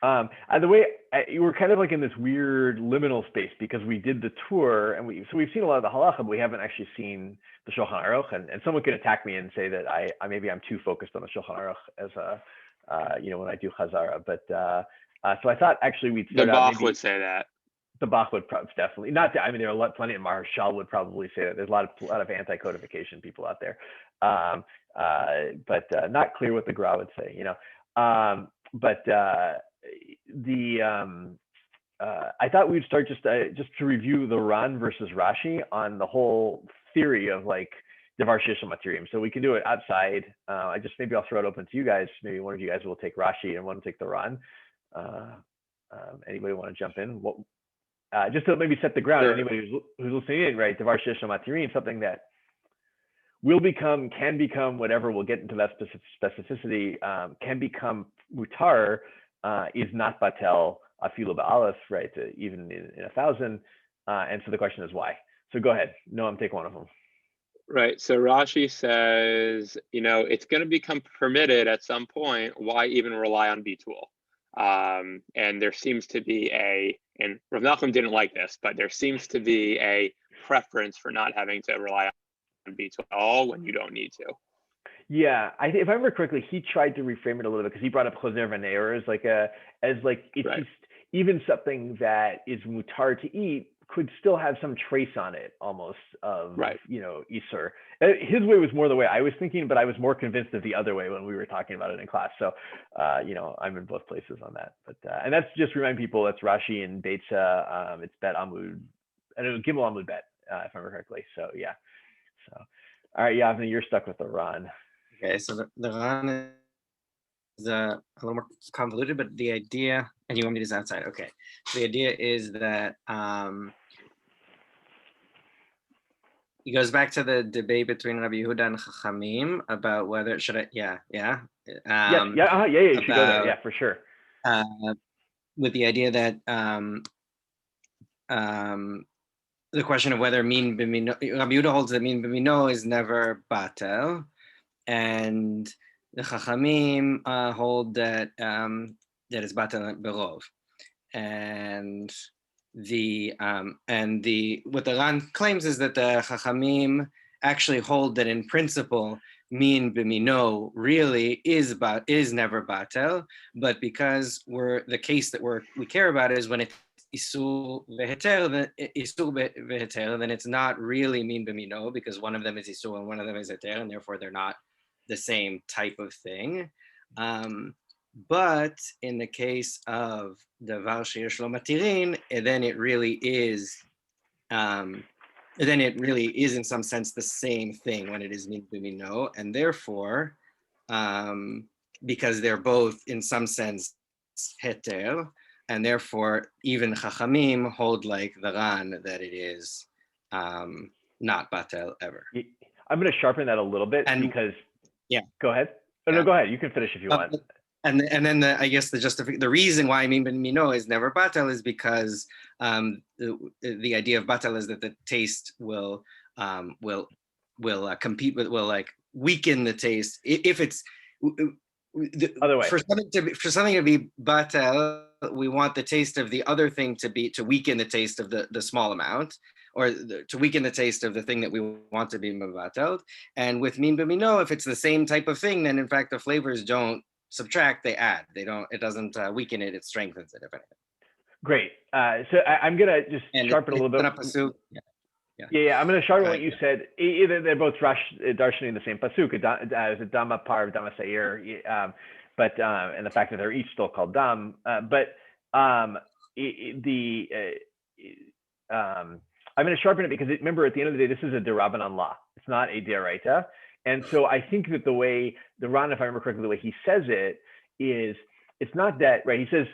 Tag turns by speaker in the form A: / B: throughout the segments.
A: The way you were kind of like in this weird liminal space because we did the tour and we've seen a lot of the halacha, but we haven't actually seen the Shulchan Aruch. And someone could attack me and say that I maybe I'm too focused on the Shulchan Aruch as a when I do Chazara. But so I thought actually we'd
B: The
A: start out
B: Bach
A: maybe
B: would say that.
A: the Bach would probably definitely not. I mean, there are plenty of Marshall would probably say that. There's a lot of anti-codification people out there, but not clear what the Gra would say. But I thought we'd start just to review the Ran versus Rashi on the whole theory of like Devar Sheish Materium. So we can do it outside. Maybe I'll throw it open to you guys. Maybe one of you guys will take Rashi and one will take the Ran. Anybody want to jump in? Just to maybe set the ground. Sure. Anybody who's listening in, right? Devar Sheish Materiim, something that can become whatever. We'll get into that specificity. Can become mutar, is not batel afilu ba'alef, right? Even in 1,000. And so the question is why. So go ahead. Noam, take one of them.
B: Right. So Rashi says, it's going to become permitted at some point. Why even rely on Bitul? And there seems to be and Rav Nachum didn't like this, but there seems to be a preference for not having to rely on Bitul at all when you don't need to.
A: Yeah, if I remember correctly, he tried to reframe it a little bit because he brought up Choser V'Neir as it's right. Just even something that is mutar to eat could still have some trace on it almost of,
B: right.
A: Isur. His way was more the way I was thinking, but I was more convinced of the other way when we were talking about it in class. So, I'm in both places on that. But and that's just remind people that's Rashi and Beitza. It's Bet Amud, and it was Gimel Amud Bet, if I remember correctly. So yeah. So, all right, Yavne, you're stuck with the Ran.
C: Okay, so the Ran is a little more convoluted, but the idea, and you want me to do this outside? Okay. So the idea is that it goes back to the debate between Rabbi Yehuda and Chachamim about whether should I, yeah.
A: You should go there, yeah, for sure.
C: With the idea that the question of whether min b'mino, Rabbi Yehuda holds that min b'mino is never batel, and the Chachamim hold that that is batel berov, and what the Ran claims is that the Chachamim actually hold that in principle min b'mino really is never batel, but because the case that we care about is when it's Isur veheter, then it's not really min b'mino because one of them is Isur and one of them is heter, and therefore they're not the same type of thing. But in the case of Devar Sheyesh Lo Matirin, then it really is in some sense the same thing when it is min b'mino, and therefore, because they're both in some sense heter, and therefore even Chachamim hold like the Ran that it is not batel ever.
A: I'm going to sharpen that a little bit because go ahead. No, go ahead. You can finish if you want.
C: And then I guess the reason why min b'mino is never batel is because the idea of batel is that the taste will compete with, will like weaken the taste if it's
A: other way.
C: For something to be batel, we want the taste of the other thing to weaken the taste of the small amount, or to weaken the taste of the thing that we want to be mevatel. And with min b'mino, if it's the same type of thing, then in fact the flavors don't subtract, they add. It doesn't weaken it, it strengthens it, if anything.
A: Great. So I'm gonna just sharpen a little bit. I'm gonna sharpen what you said. Either they're both darshaning the same pasuk, as a dama par, dama seir, but and the fact that they're each still called dam. But I'm gonna sharpen it because remember, at the end of the day, this is a derabanan law. It's not a deraita. And so I think that the way the Ran, if I remember correctly, the way he says it is, it's not that, right? He says,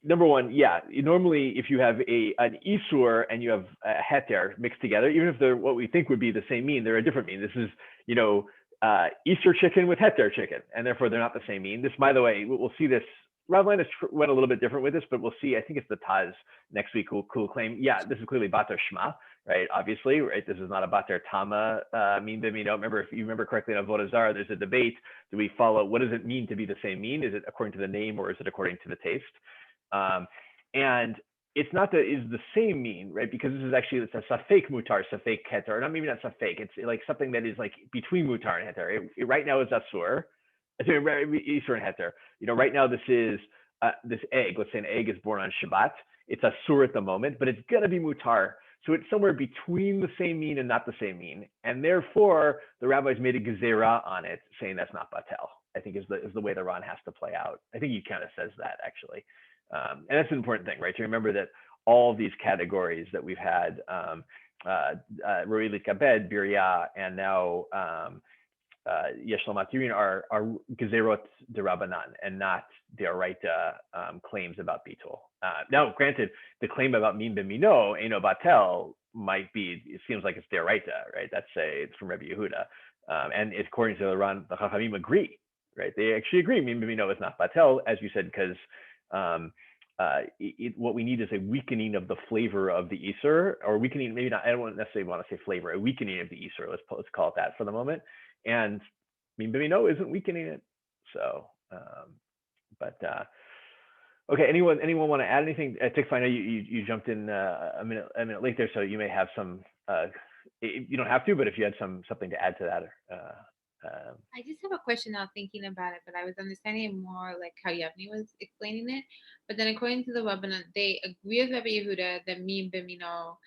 A: number one, normally if you have an Isur and you have a heter mixed together, even if they're what we think would be the same mean, they're a different mean. This is, Isur chicken with heter chicken, and therefore they're not the same mean. This, by the way, we'll see this Rav Landis went a little bit different with this, but we'll see. I think it's the Taz next week who will claim, yeah, this is clearly Bater Shema, right? Obviously, right? This is not a Bater Tama mean bimino. Remember, if you remember correctly in Avodah Zarah, there's a debate. Do we follow, what does it mean to be the same mean? Is it according to the name or is it according to the taste? And it's not that is the same mean, right? Because this is actually, it's a safek mutar, safek heter, or not maybe not safek. It's like something that is like between mutar and heter. Right now is asur. Isur and heter. You know, right now this is this egg. Let's say an egg is born on Shabbat. It's asur at the moment, but it's gonna be mutar. So it's somewhere between the same mean and not the same mean, and therefore the rabbis made a gezerah on it, saying that's not batel. I think is the way the Ran has to play out. I think he kind of says that actually, and that's an important thing, right? To remember that all of these categories that we've had, Roi Likabed, Birya, and now Yesh Lamatirin are gezerot derabanan and not deoraita claims about bitul. Now, granted, the claim about min b'mino, eno batel, might be, it seems like it's deoraita, right? It's from Rabbi Yehuda, and according to the Ran, the Chachamim agree, right? They actually agree min b'mino is not batel, as you said, because what we need is a weakening of the flavor of the Isur, or weakening, maybe not, I don't necessarily want to say flavor, a weakening of the Isur, let's call it that for the moment. And min b'mino isn't weakening it. So, okay, anyone want to add anything? Tikva, I know you jumped in a minute late there, so you may have some, you don't have to, but if you had something to add to that.
D: I just have a question now thinking about it, but I was understanding it more like how Yavni was explaining it. But then according to the Rabbanan, they agree with Rabbi Yehuda that min b'mino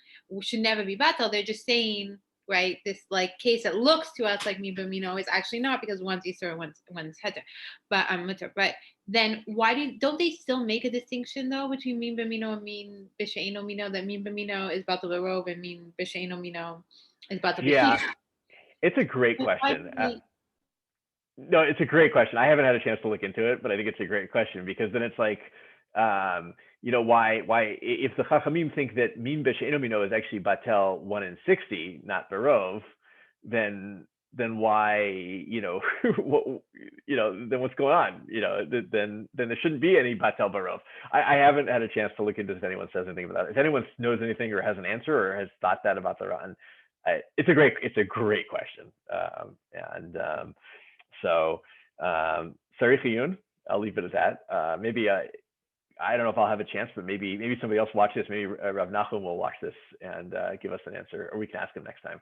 D: should never be batal. They're just saying, right, this like case that looks to us like min b'mino is actually not, because one's Isur and one's heter. But But then why don't they still make a distinction though between min b'mino and min b'she'eno mino, that min b'mino is batal l'rov and min b'she'eno mino is batal b'chif?
A: Yeah, it's a great question. No, it's a great question. I haven't had a chance to look into it, but I think it's a great question, because then it's like, you know, why if the Chachamim think that min b'she'eno mino is actually batel 1 in 60, not barov, then why, you know, then what's going on? You know, then there shouldn't be any batel barov. I haven't had a chance to look into this if anyone says anything about it. If anyone knows anything or has an answer or has thought that about the Ran, it's a great question. So, Sarich Yun, I'll leave it at that. Maybe I don't know if I'll have a chance, but maybe somebody else watch this. Maybe Rav Nachum will watch this and give us an answer, or we can ask him next time.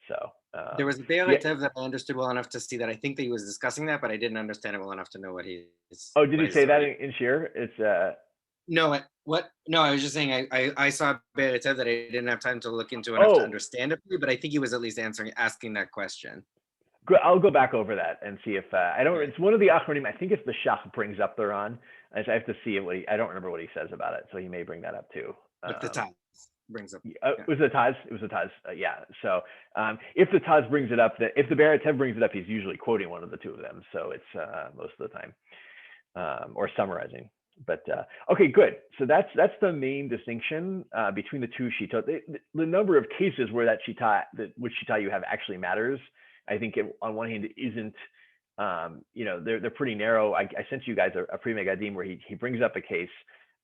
A: So
C: there was a Be'er Tev that I understood well enough to see that. I think that he was discussing that, but I didn't understand it well enough to know what he is.
A: Oh, did he say that in Shir? It's
C: No, what? No, I was just saying I saw Be'er Tev that I didn't have time to look into enough to understand it, but I think he was at least asking that question.
A: I'll go back over that and see if I don't. It's one of the Achronim. I think it's the Shach brings up the Ran. I have to see it. I don't remember what he says about it, so he may bring that up too.
C: But the Taz brings up.
A: It was the Taz. It was the Taz. Yeah. So if the Taz brings it up, if the Be'er Tev brings it up, he's usually quoting one of the two of them. So it's most of the time, or summarizing. But okay, good. So that's the main distinction between the two shitot. The number of cases where which shita you have actually matters. I think on one hand it isn't, you know, they're pretty narrow. I sent you guys a Pri Megadim where he brings up a case.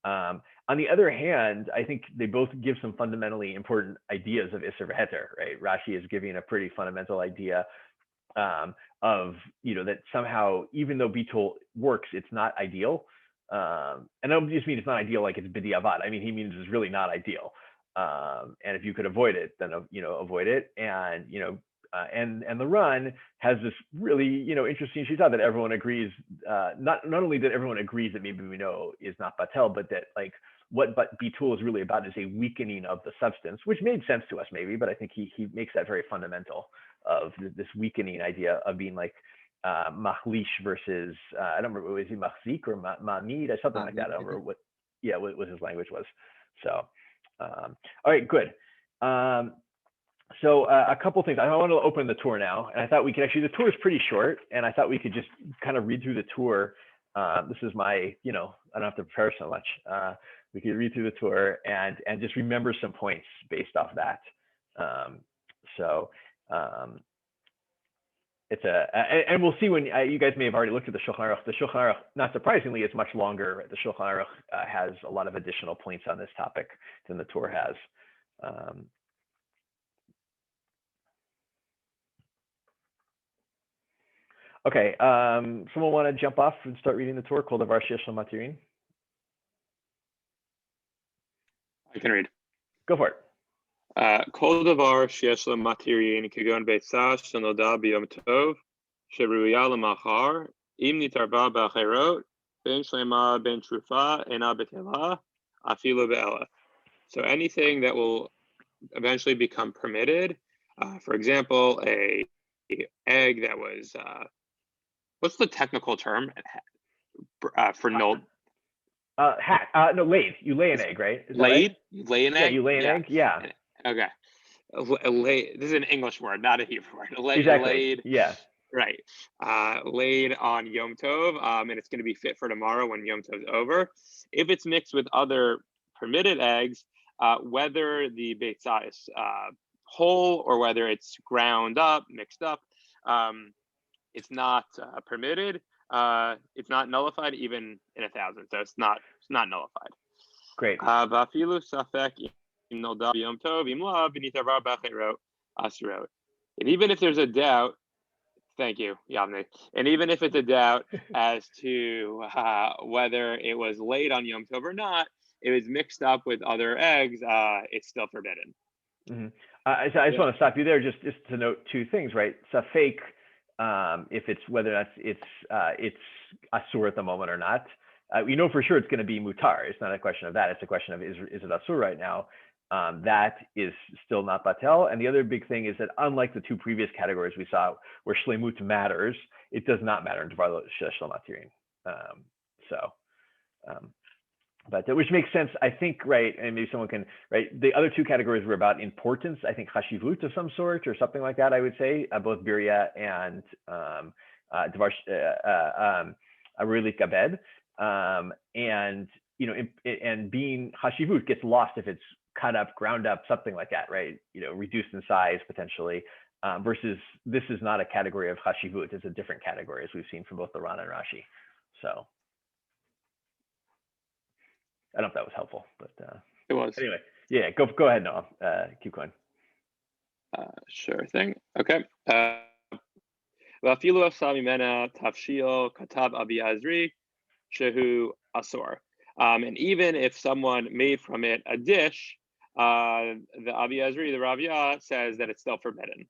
A: On the other hand, I think they both give some fundamentally important ideas of Isser v'Heter, right? Rashi is giving a pretty fundamental idea of, you know, that somehow, even though Bitul works, it's not ideal. And I don't just mean it's not ideal like it's b'diavad. I mean, he means it's really not ideal. And if you could avoid it, then, you know, avoid it. And, you know, and the Ran has this really, you know, interesting shita that everyone agrees, not only that everyone agrees that maybe we know is not batel, but that like what bitul is really about is a weakening of the substance, which made sense to us maybe, but I think he makes that very fundamental of this weakening idea of being like machlish versus, I don't remember, was he machzik or ma'amid or something like that? I don't remember what his language was. So, all right, good. So a couple things. I want to open the tour now, and I thought we could actually, the tour is pretty short, and I thought we could just kind of read through the tour. This is my, you know, I don't have to prepare so much. We could read through the tour and just remember some points based off that. it's a, and we'll see when you guys may have already looked at the Shulchan Aruch. The Shulchan Aruch, not surprisingly, is much longer. The Shulchan Aruch has a lot of additional points on this topic than the Torah has. Okay, someone want to jump off and start reading the Torah? Kol davar sheyesh lo matirin.
B: I can read.
A: Go for it.
B: Kol davar sheyesh lo matirin kegon beitza shenoda biyom tov sheruya lemachar im nitarva b'acherot ben shlema ben trufa ena betela afilu be'ela. So anything that will eventually become permitted, for example, a egg that was what's the technical term for no?
A: No, laid. You lay an egg, right? Is that
B: Laid?
A: right?
B: You lay an egg?
A: Yeah, you lay an egg. Yeah.
B: Okay. This is an English word, not a Hebrew word.
A: Exactly.
B: Laid.
A: Yeah.
B: Right. Laid on Yom Tov, and it's going to be fit for tomorrow when Yom Tov is over. If it's mixed with other permitted eggs, whether the beitzah is whole or whether it's ground up, mixed up, it's not permitted. It's not nullified even in 1,000. So it's not nullified.
A: Great.
B: And even if there's a doubt, thank you, Yavne. And even if it's a doubt as to whether it was laid on Yom Tov or not, it was mixed up with other eggs, it's still forbidden.
A: Mm-hmm. So I just want to stop you there just to note two things, right? Safek, if it's whether that's it's asur at the moment or not. We know for sure it's going to be mutar. It's not a question of that. It's a question of is it asur right now? That is still not batel. And the other big thing is that unlike the two previous categories we saw where shlemut matters, it does not matter in devar sheyesh lo matirin. But which makes sense, I think, right? And maybe someone can, right? The other two categories were about importance, I think chashivut of some sort or something like that, I would say, both birya and devar arulik abed. And, you know, and being chashivut gets lost if it's cut up, ground up, something like that, right? You know, reduced in size potentially, versus this is not a category of chashivut. It's a different category, as we've seen from both the Ran and Rashi. So I don't know if that was helpful, but
B: it was.
A: Anyway, yeah, go ahead, Noam. Keep going.
B: Sure thing. Okay. Vafilu afsa mimena tafshil katab abi azri shehu asor. And even if someone made from it a dish, the Abi Azri, the Ravya, says that it's still forbidden.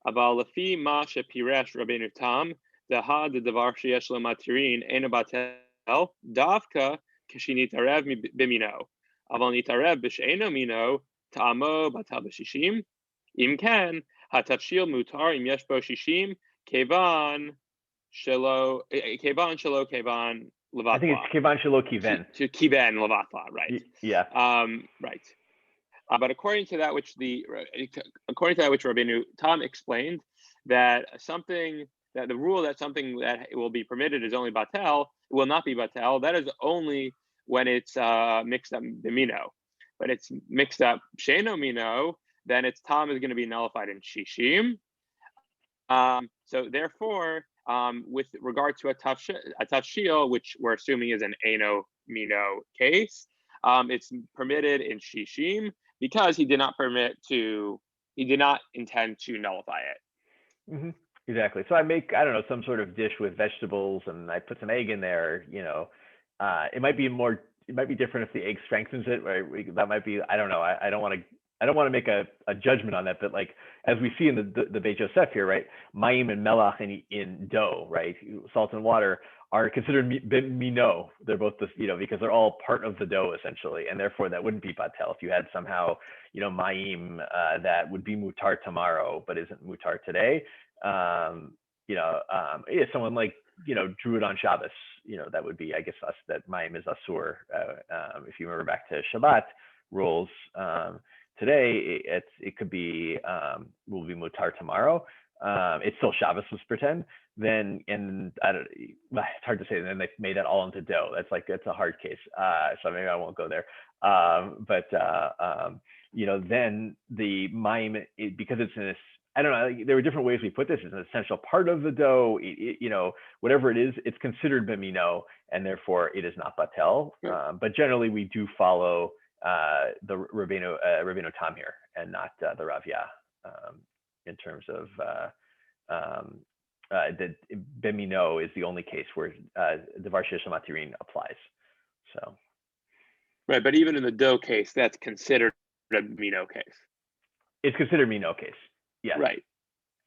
B: Aval lefi ma shepiresh Rabbeinu Tam daha de davar sheyesh lo matirin ena batel davka kashinitarev bimino. Aval nitarev b'she'eno mino ta'amo batal b'shishim. Im ken hatafshil mutar im yesh bo shishim kevan shelo kevan.
A: I think it's kivan shelo kiven.
B: To kiven levatla, right?
A: Yeah.
B: Right. But according to that which Rabbeinu Tam explained, that the rule that something that will be permitted is only batel, it will not be batel. That is only when it's mixed up bimino. But it's mixed up sheno mino, then its Tam is going to be nullified in shishim. So therefore, with regard to a tafshil, which we're assuming is an ano mino case, it's permitted in shishim because he did not intend to nullify it.
A: Mm-hmm. Exactly. So I make, I don't know, some sort of dish with vegetables and I put some egg in there, you know, it might be different if the egg strengthens it, right? That might be, I don't know. I don't want to make a judgment on that, but like, as we see in the Beit Yosef here, right? Mayim and melach in dough, right? Salt and water are considered mino. They're both because they're all part of the dough essentially. And therefore that wouldn't be batel if you had somehow, mayim that would be mutar tomorrow, but isn't mutar today. If someone like, drew it on Shabbos, that would be, I guess, that mayim is asur. If you remember back to Shabbat rules, today it could be will be mutar tomorrow. It's still Shabbos, let's pretend. Then it's hard to say. Then they made that all into dough. It's a hard case. So maybe I won't go there. Then the mayim, because it's in this I don't know, there were different ways we put this. It's an essential part of the dough, you know, whatever it is, it's considered bimino, and therefore it is not batel.
B: Right.
A: But generally we do follow the Rabbeinu Tam here, and not the Ravia, in terms of the bimino is the only case where Devar Shesh Matirin applies. So.
B: Right, but even in the dough case, that's considered a mino case.
A: It's considered mino case. Yeah.
B: Right.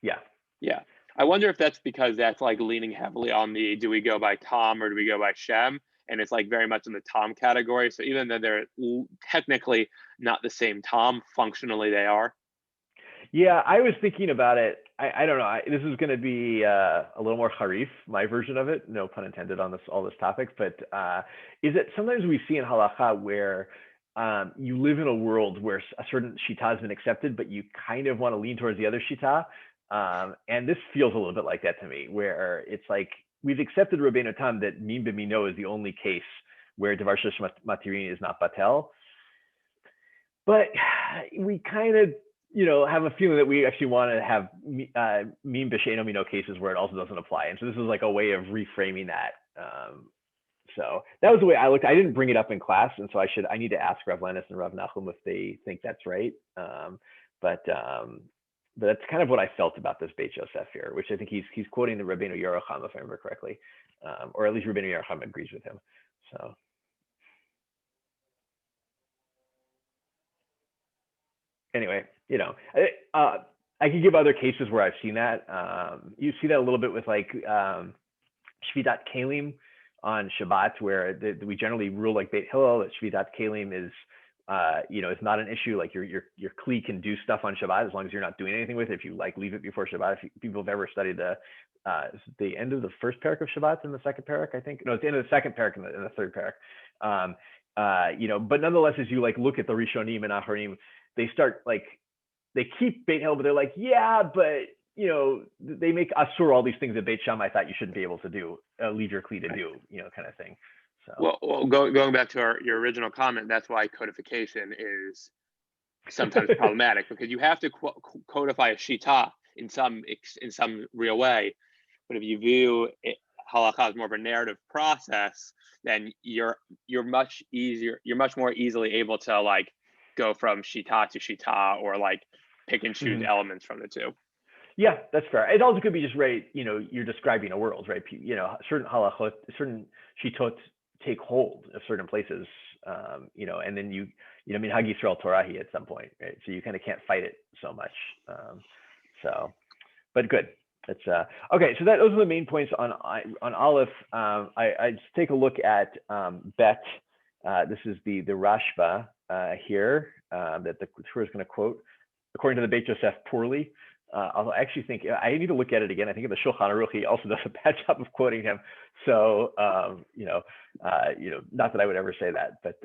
A: Yeah.
B: Yeah. I wonder if that's because that's like leaning heavily on the, do we go by Tom or do we go by Shem? And it's like very much in the Tom category. So even though they're technically not the same Tom, functionally they are.
A: Yeah, I was thinking about it. I don't know. This is going to be a little more harif, my version of it. No pun intended on all this topic. But is it sometimes we see in halakha where you live in a world where a certain shita has been accepted, but you kind of want to lean towards the other shita. And this feels a little bit like that to me, where it's like we've accepted Rabbeinu Tam that min b'mino is the only case where Devar Shesh Matirin is not batel. But we kind of, you know, have a feeling that we actually want to have min b'sheino mino cases where it also doesn't apply. And so this is like a way of reframing that. So that was the way I looked. I didn't bring it up in class, and so I need to ask Rav Lennis and Rav Nachum if they think that's right. But that's kind of what I felt about this Beit Yosef here, which I think he's quoting the Rabbeinu Yerucham, if I remember correctly, or at least Rabbeinu Yerucham agrees with him. So. Anyway, you know, I could give other cases where I've seen that. You see that a little bit with like Shvidat Kalim on Shabbat, where we generally rule like Beit Hillel that Shvidat Kalim is, you know, it's not an issue. Like your kli can do stuff on Shabbat as long as you're not doing anything with it. If you like leave it before Shabbat, if people have ever studied the end of the first parak of Shabbat and the second parak, I think. No, it's the end of the second parak and the third parak. You know, but nonetheless, as you like look at the Rishonim and Acharonim, they start like, they keep Beit Hillel, but they're like, yeah, but you know, they make asur all these things that Beit Shammai thought you shouldn't be able to do, leave your kli to do, you know, kind of thing. So.
B: Well, going back to your original comment, that's why codification is sometimes problematic, because you have to codify a shita in some real way. But if you view halakha as more of a narrative process, then you're much more easily able to like go from shita to shita, or like pick and choose elements from the two.
A: Yeah, that's fair. It also could be just right, you know, you're describing a world, right? You know, certain halachot, certain shitot take hold of certain places, you know, and then you know, I mean, Hag Yisrael Torahi at some point, right? So you kind of can't fight it so much. So, but good. It's okay. So those are the main points on Aleph. I just take a look at Bet. This is the Rashba here that the Torah is going to quote, according to the Beit Yosef, poorly. Although I actually think I need to look at it again. I think in the Shulchan Aruch he also does a bad job of quoting him. So you know, not that I would ever say that, but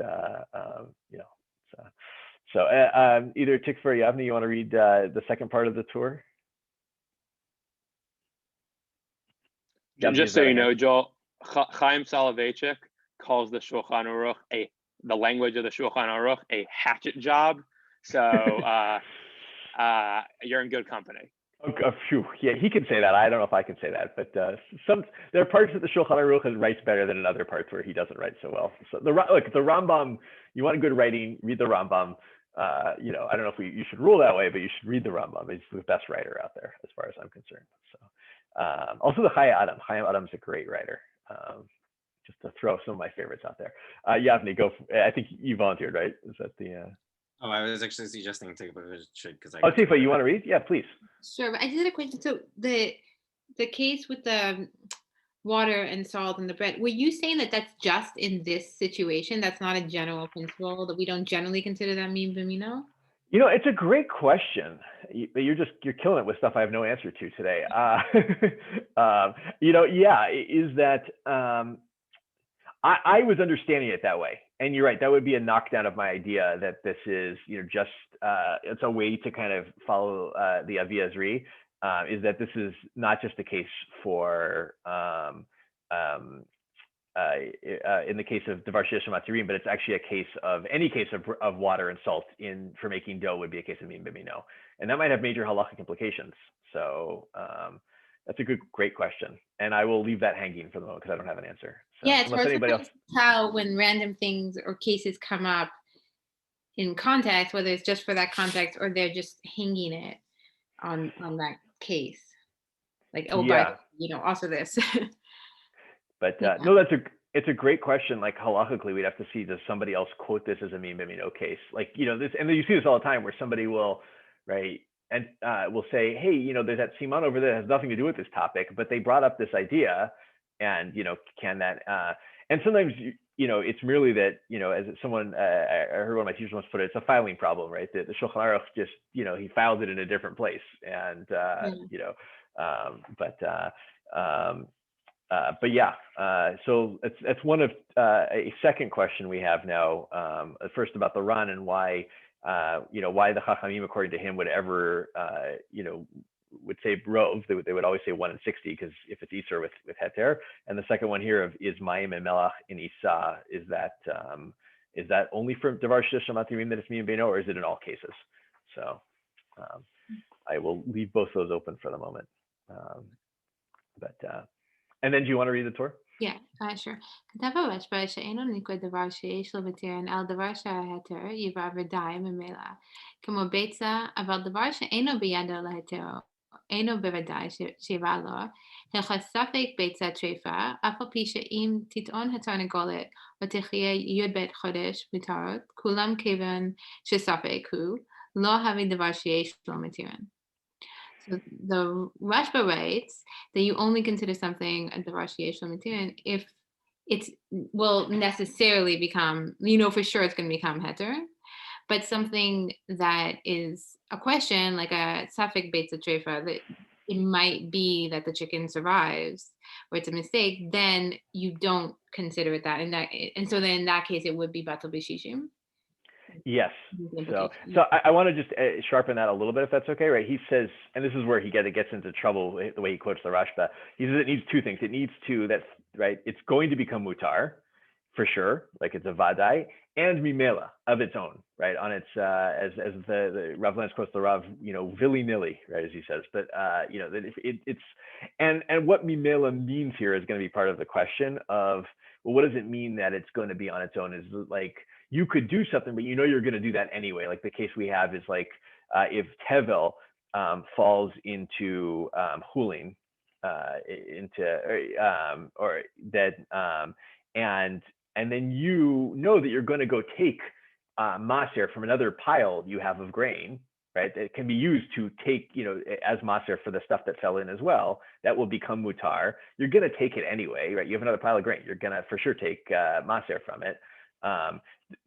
A: you know, so either Tikva or Yavni, you want to read the second part of the tour?
B: Just so you know, Joel, Chaim Soloveitchik calls the Shulchan Aruch the language of the Shulchan Aruch a hatchet job. So you're in good company.
A: Phew. Yeah, he can say that. I don't know if I can say that, but there are parts that the Shulchan Aruch writes better than in other parts where he doesn't write so well. So the Rambam, you want good writing, read the Rambam. You know, I don't know if you should rule that way, but you should read the Rambam. He's the best writer out there, as far as I'm concerned. So also the Chaya Adam. Chaya Adam's a great writer. Just to throw some of my favorites out there. Yavni, go. I think you volunteered, right? Is that the?
C: Oh, I was actually suggesting Tikva should, because
A: Oh, Tikva, you want to read? Yeah, please.
D: Sure, but I just had a question. So the case with the water and salt and the bread, were you saying that that's just in this situation? That's not a general principle, that we don't generally consider that min b'mino?
A: You know, it's a great question. You're killing it with stuff I have no answer to today. You know, yeah, is that I was understanding it that way. And you're right, that would be a knockdown of my idea that this is, you know, just it's a way to kind of follow the Avi Ezri, is that this is not just a case for in the case of davar sheyesh matirin, but it's actually a case of any case of water and salt for making dough would be a case of min b'mino, and that might have major halachic implications. So that's a great question, and I will leave that hanging for the moment because I don't have an answer. So,
D: yeah, it's
A: unless
D: hard
A: anybody else.
D: to tell when random things or cases come up in context, whether it's just for that context or they're just hanging it on that case. Like, oh,
A: Yeah.
D: also this.
A: But
D: Yeah.
A: no, it's a great question. Like halachically, we'd have to see, does somebody else quote this as a min b'mino case? Like, this, and you see this all the time where somebody will, right, and will say, hey, there's that siman over there that has nothing to do with this topic, but they brought up this idea, and can that? And sometimes it's merely that as someone I heard one of my teachers once put it, it's a filing problem, right? The Shulchan Aruch just he filed it in a different place, and but yeah, so that's one of a second question we have now. First about the Ran and why why the Chachamim, according to him, would ever would say rov. They would always say 1 in 60 because if it's Isur with heter. And the second one here of is mayim and melach in Isa, is that only for davar sheyesh matirin that it's min b'mino, or is it in all cases? So I will leave both those open for the moment. And then do you want to read the Torah?
D: Yeah, sure. כתב הרשב"א שאינו ניכוי דבר שיש לו בטירן על דבר שההיתר יבע ודי ממילא, כמו ביצה, אבל דבר שאינו בידו להיתר, אינו בוודאי שיבע לו, הלכה ספק ביצה טריפה, אף על פי שאם תטעון התרנגולת או תחיה י"ב חודש מותרות, כולם כיוון שספק הוא, לא הווה דבר שיש לו מתירן. So the Rashba writes that you only consider something a davar sheyesh lo mitirin if it will necessarily become, for sure it's going to become heter, but something that is a question, like a safek beitza treifa, that it might be that the chicken survives or it's a mistake, then you don't consider it that. And so then in that case, it would be batal b'shishim.
A: Yes. So I want to just sharpen that a little bit, if that's okay, right? He says, and this is where he gets into trouble the way he quotes the Rashba. He says it needs two things. It needs to, that's right, it's going to become mutar, for sure, like it's a vadai, and mimela of its own, right? On its as the Rav Lance quotes the Rav, willy-nilly, right, as he says. But that it's and what mimela means here is going to be part of the question of, well, what does it mean that it's going to be on its own? Is like, you could do something, but you're going to do that anyway. Like the case we have is like if Tevel falls into hulin, or that, and then that you're going to go take maser from another pile you have of grain, right? That can be used to take, as maser for the stuff that fell in as well. That will become mutar. You're going to take it anyway, right? You have another pile of grain. You're going to for sure take maser from it.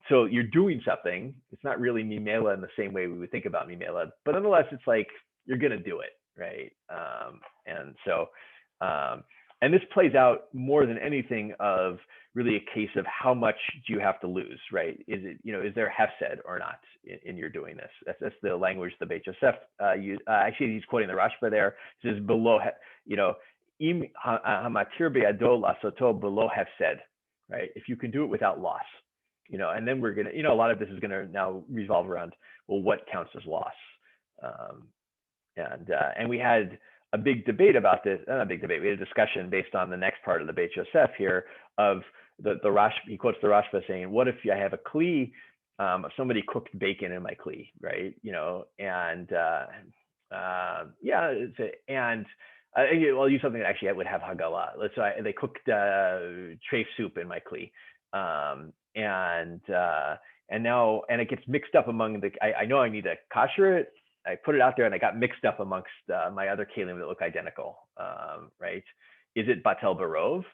A: So you're doing something. It's not really mimela in the same way we would think about mimela, but nonetheless, it's like you're going to do it, right? And so, and this plays out more than anything of really a case of how much do you have to lose, right? Is it, is there hefsed or not in your doing this? That's the language the Beit Yosef used. Actually, he's quoting the Rashba there. It says below, im hamatir be'ado lasoto below hefsed, right? If you can do it without loss. And then we're going to, a lot of this is going to now revolve around, well, what counts as loss? And we had a big debate about this, not a big debate, we had a discussion based on the next part of the Beit Yosef here of the Rashba. He quotes the Rashba saying, what if I have a kli, somebody cooked bacon in my kli, right? I'll use something that actually I would have hagala. Let's say they cooked treif soup in my kli. And it gets mixed up among I know I need to kasher it. I put it out there and I got mixed up amongst my other kalim that look identical, right? Is it batel barov,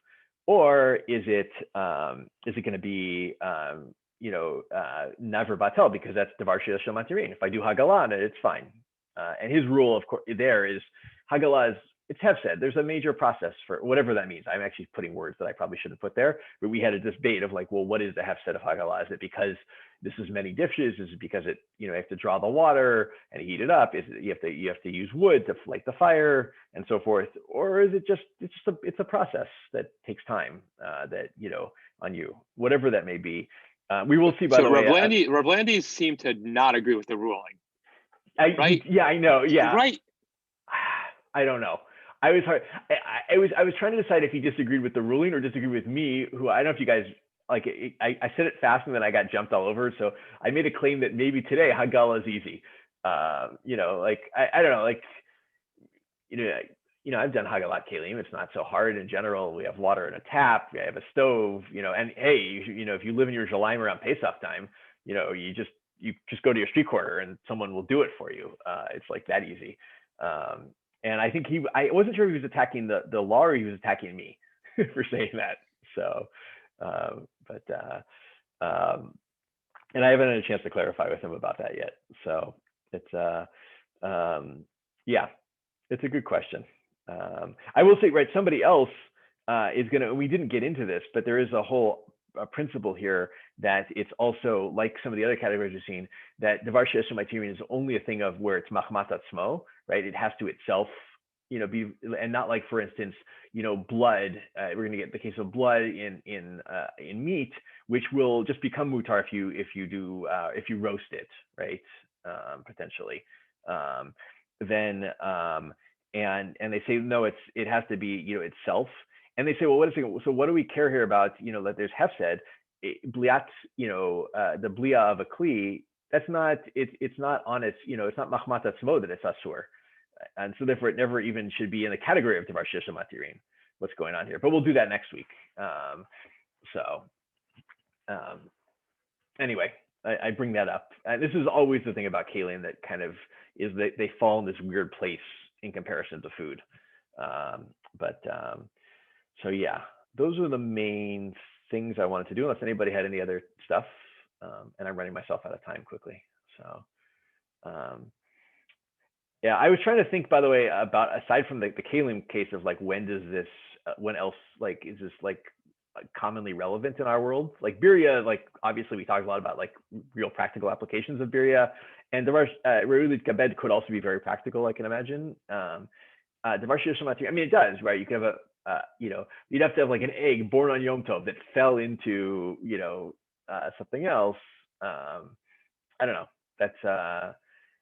A: or is it going to be never batel because that's davar sheyesh lo matirin? If I do hagala on it, it's fine. And his rule, of course, there is hagala is it's hefsed. There's a major process for whatever that means. I'm actually putting words that I probably shouldn't put there, but we had a debate of like, well, what is the hefsed of Hagala? Is it because this is many dishes? Is it because it, you know, you have to draw the water and heat it up? Is it you have to use wood to light the fire and so forth? Or is it just, it's a process that takes time that, you know, on you, whatever that may be. We will see, by the way.
B: Rablandy seemed to not agree with the ruling. Right?
A: Yeah, I know. Yeah.
B: Right.
A: I don't know. I was trying to decide if he disagreed with the ruling or disagreed with me, who I don't know if you guys like. I said it fast and then I got jumped all over. So I made a claim that maybe today Hagala is easy. You know, like I don't know, like you know, I've done Hagalat Kelim. It's not so hard in general. We have water in a tap. We have a stove. You know, and hey, you know, if you live in Yerushalayim around Pesach time, you know, you just go to your street corner and someone will do it for you. It's like that easy. And I think I wasn't sure if he was attacking the law or he was attacking me for saying that. So, and I haven't had a chance to clarify with him about that yet. So it's, yeah, it's a good question. I will say, right, somebody else is we didn't get into this, but there is a whole principle here that it's also like some of the other categories we've seen, that Devar She'esh Matirin is only a thing of where it's Machmat Atzmo, right? It has to itself, you know, be, and not like, for instance, you know, blood. We're going to get the case of blood in meat, which will just become mutar if you roast it, right? Potentially. Then and they say no, it has to be, you know, itself. And they say, well, so what do we care here about, you know, that there's hefsed, bliat, you know, the blia of a kli, that's not, it's not on its, you know, it's not machmat atzmo that it's asur. And so therefore it never even should be in the category of Devar She'esh Matirin, what's going on here. But we'll do that next week. Anyway, I bring that up. This is always the thing about kalim that kind of is that they fall in this weird place in comparison to food. So yeah, those are the main things I wanted to do, unless anybody had any other stuff. And I'm running myself out of time quickly. So yeah, I was trying to think, by the way, about, aside from the kalim case of like, when else, like, is this like commonly relevant in our world? Like birya, like obviously we talked a lot about like real practical applications of birya, and Devar Re'ulit Kabed could also be very practical, I can imagine. Devar She'esh Matirin, I mean, it does, right? You could have you know, you'd have to have like an egg born on Yom Tov that fell into, you know, something else. I don't know. That's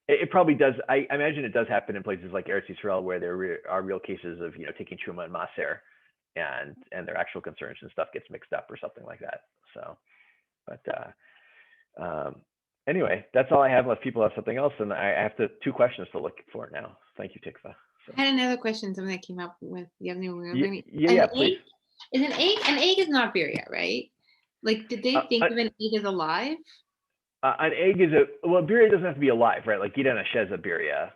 A: it probably does. I imagine it does happen in places like Eretz Yisrael, where there are real cases of, you know, taking truma and maser, and their actual concerns and stuff gets mixed up or something like that. So, but anyway, that's all I have, unless people have something else. And I have 2 questions to look for now. Thank you, Tikva. So.
D: I had another question, something that came up with the other one.
A: Yeah, please.
D: Is an egg is not birya, right? Like, did they think of an egg as alive?
A: An egg is well, birya doesn't have to be alive, right? Like Gidan Hashem is a birya.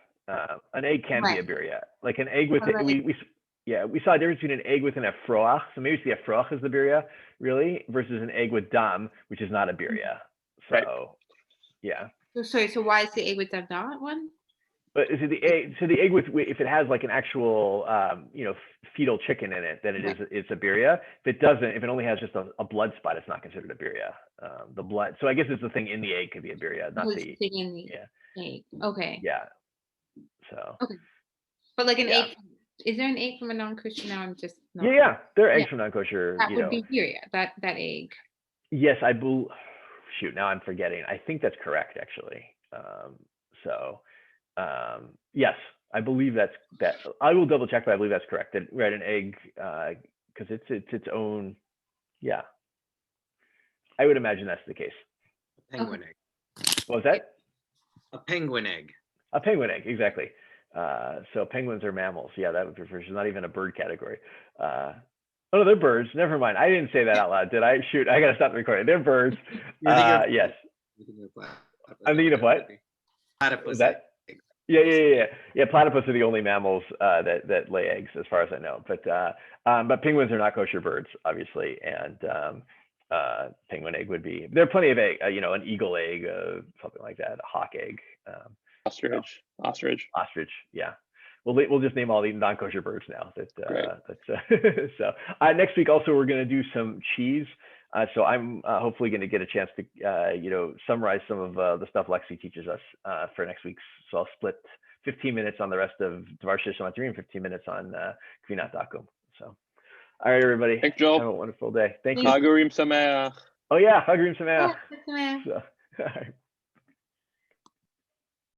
A: An egg can be a birya. Like an egg with we saw a difference between an egg with an afroach. So maybe it's the afroach is the birya, really, versus an egg with dam, which is not a birya. So right. Yeah.
D: So why is the egg with dam not one?
A: But is it the egg? So the egg with, if it has like an actual, you know, fetal chicken in it, then it's a birya. If it doesn't, if it only has just a blood spot, it's not considered a birya. The blood. So I guess it's the thing in the egg could be a birya, not the thing
D: in the egg. Okay.
A: Yeah. So.
D: Okay. But like an egg, is there an egg from a non-kosher? Now I'm just.
A: Yeah. There are eggs from non-kosher.
D: That would be birya. That egg.
A: Yes, I believe. Shoot, now I'm forgetting. I think that's correct, actually. Yes, I believe that. I will double check, but I believe that's correct. That, right, an egg, because it's its own. Yeah, I would imagine that's the case.
C: A penguin egg.
A: What was that?
C: A penguin egg.
A: A penguin egg, exactly. So penguins are mammals. Yeah, that would refer. It's not even a bird category. Oh no, they're birds. Never mind. I didn't say that out loud, did I? Shoot, I gotta stop the recording. They're birds. Yes. I'm thinking of what?
C: Platypus.
A: Is that? Yeah. Platypus are the only mammals that lay eggs, as far as I know. But penguins are not kosher birds, obviously, and penguin egg would be. There are plenty of egg, you know, an eagle egg, something like that, a hawk egg.
B: Ostrich.
A: Yeah. we'll just name all the non-kosher birds now. So next week also we're going to do some cheese. So I'm hopefully going to get a chance to summarize some of the stuff Lexi teaches us for next week's. So I'll split 15 minutes on the rest of Dvar Shishmatri and 15 minutes on Kvinat Akum. So all right, everybody.
B: Thanks, Joel.
A: Have a wonderful day. Thank you.
B: Chagurim Sameach.
A: Oh yeah, Chagurim Sameach.
D: Yeah,
A: So, all right.